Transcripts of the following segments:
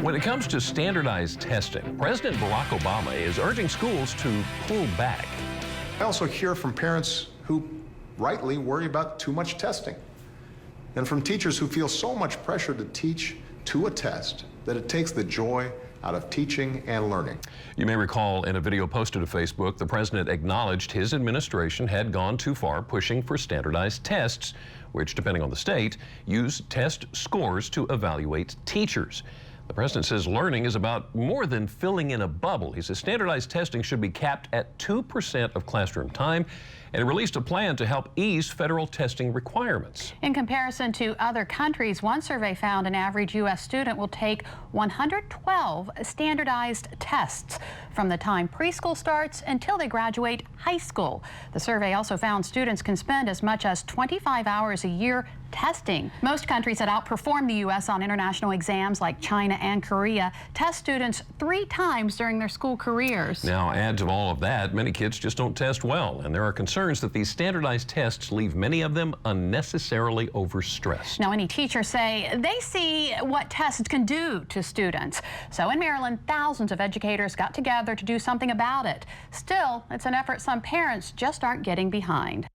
When it comes to standardized testing, President Barack Obama is urging schools to pull back. I also hear from parents who rightly worry about too much testing, and from teachers who feel so much pressure to teach to a test that it takes the joy out of teaching and learning. You may recall in a video posted to Facebook, the president acknowledged his administration had gone too far pushing for standardized tests, which, depending on the state, use test scores to evaluate teachers. The president says learning is about more than filling in a bubble. He says standardized testing should be capped at 2% of classroom time, and released a plan to help ease federal testing requirements. In comparison to other countries, one survey found an average U.S. student will take 112 standardized tests from the time preschool starts until they graduate high school. The survey also found students can spend as much as 25 hours a year testing. Most countries that outperform the U.S. on international exams, like China and Korea, test students 3 times during their school careers. Now, add to all of that, many kids just don't test well, and there are concerns that these standardized tests leave many of them unnecessarily overstressed. Now, many teachers say they see what tests can do to students. So in Maryland, thousands of educators got together to do something about it. Still, it's an effort some parents just aren't getting behind.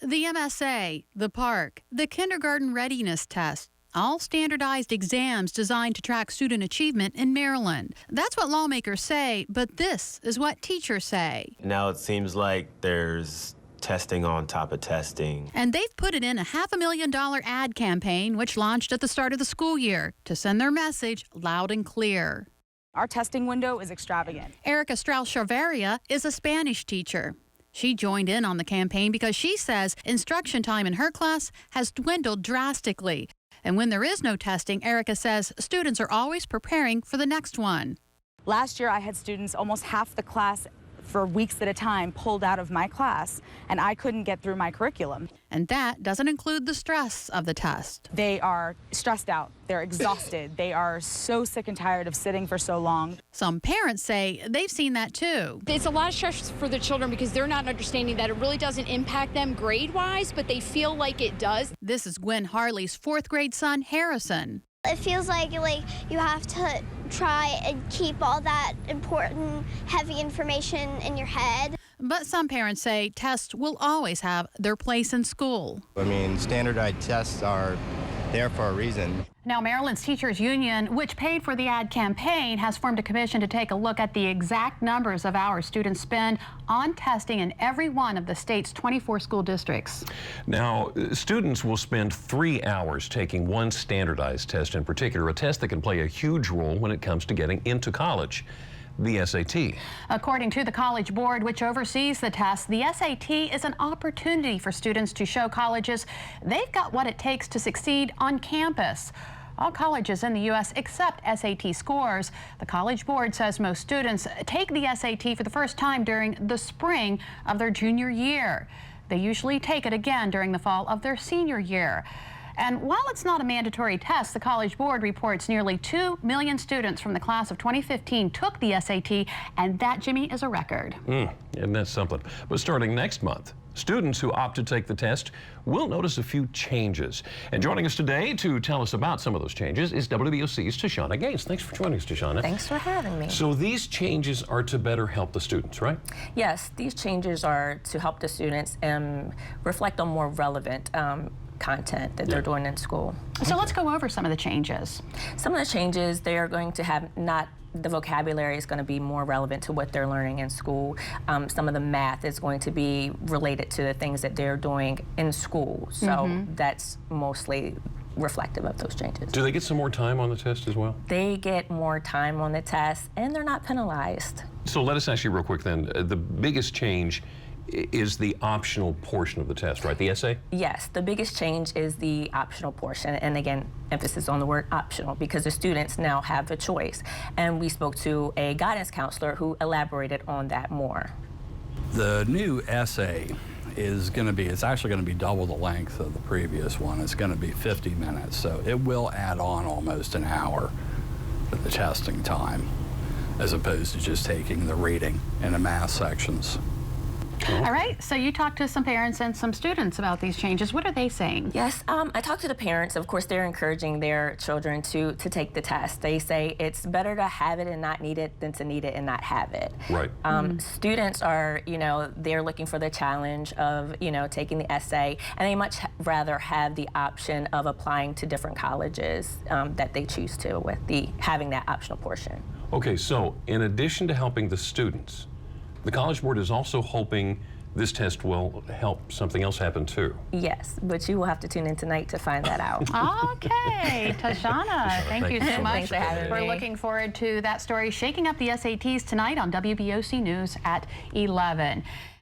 The MSA, the PARCC, the Kindergarten Readiness Test, all standardized exams designed to track student achievement in Maryland. That's what lawmakers say, but this is what teachers say. Now it seems like there's testing on top of testing. And they've put it in a $500,000 ad campaign, which launched at the start of the school year to send their message loud and clear. Our testing window is extravagant. Erica Strauss-Chavarria is a Spanish teacher. She joined in on the campaign because she says instruction time in her class has dwindled drastically. And when there is no testing, Erica says students are always preparing for the next one. Last year, I had students, almost half the class for weeks at a time, pulled out of my class, and I couldn't get through my curriculum. And that doesn't include the stress of the test. They are stressed out. They're exhausted. They are so sick and tired of sitting for so long. Some parents say they've seen that too. It's a lot of stress for the children because they're not understanding that it really doesn't impact them grade-wise, but they feel like it does. This is Gwen Harley's 4th grade son, Harrison. It feels like you have to try and keep all that important, heavy information in your head. But some parents say tests will always have their place in school. I mean, standardized tests are there for a reason. Now, Maryland's Teachers Union, which paid for the ad campaign, has formed a commission to take a look at the exact numbers of hours students spend on testing in every one of the state's 24 school districts. Now, students will spend 3 hours taking one standardized test in particular, a test that can play a huge role when it comes to getting into college. The SAT. According to the College Board, which oversees the test, the SAT is an opportunity for students to show colleges they've got what it takes to succeed on campus. All colleges in the U.S. accept SAT scores. The College Board says most students take the SAT for the first time during the spring of their junior year. They usually take it again during the fall of their senior year. And while it's not a mandatory test, the College Board reports nearly 2 million students from the class of 2015 took the SAT, and that, Jimmy, is a record. Isn't that something? But starting next month, students who opt to take the test will notice a few changes. And joining us today to tell us about some of those changes is WBOC's Tashawna Gaines. Thanks for joining us, Tashawna. Thanks for having me. So these changes are to better help the students, right? Yes, these changes are to help the students and reflect on more relevant content that they're doing in school. So let's go over some of the changes. Some of the changes, they are going to have the vocabulary is going to be more relevant to what they're learning in school. Some of the math is going to be related to the things that they're doing in school. So that's mostly reflective of those changes. Do they get some more time on the test as well? They get more time on the test, and they're not penalized. So let us ask you real quick then, the biggest change is the optional portion of the test, right? The essay? Yes, the biggest change is the optional portion. And again, emphasis on the word optional because the students now have a choice. And we spoke to a guidance counselor who elaborated on that more. The new essay is going to be, it's actually going to be double the length of the previous one. It's going to be 50 minutes. So it will add on almost an hour to the testing time, as opposed to just taking the reading and the math sections. All right, so you talked to some parents and some students about these changes. What are they saying? Yes, I talked to the parents. Of course, they're encouraging their children to take the test. They say it's better to have it and not need it than to need it and not have it. Right. Students are, they're looking for the challenge of, taking the essay, and they much rather have the option of applying to different colleges that they choose to, with having that optional portion. Okay, so in addition to helping the students, the College Board is also hoping this test will help something else happen too. Yes, but you will have to tune in tonight to find that out. Okay, Tashawna, thank you so much. Thanks for having me. We're looking forward to that story shaking up the SATs tonight on WBOC News at 11.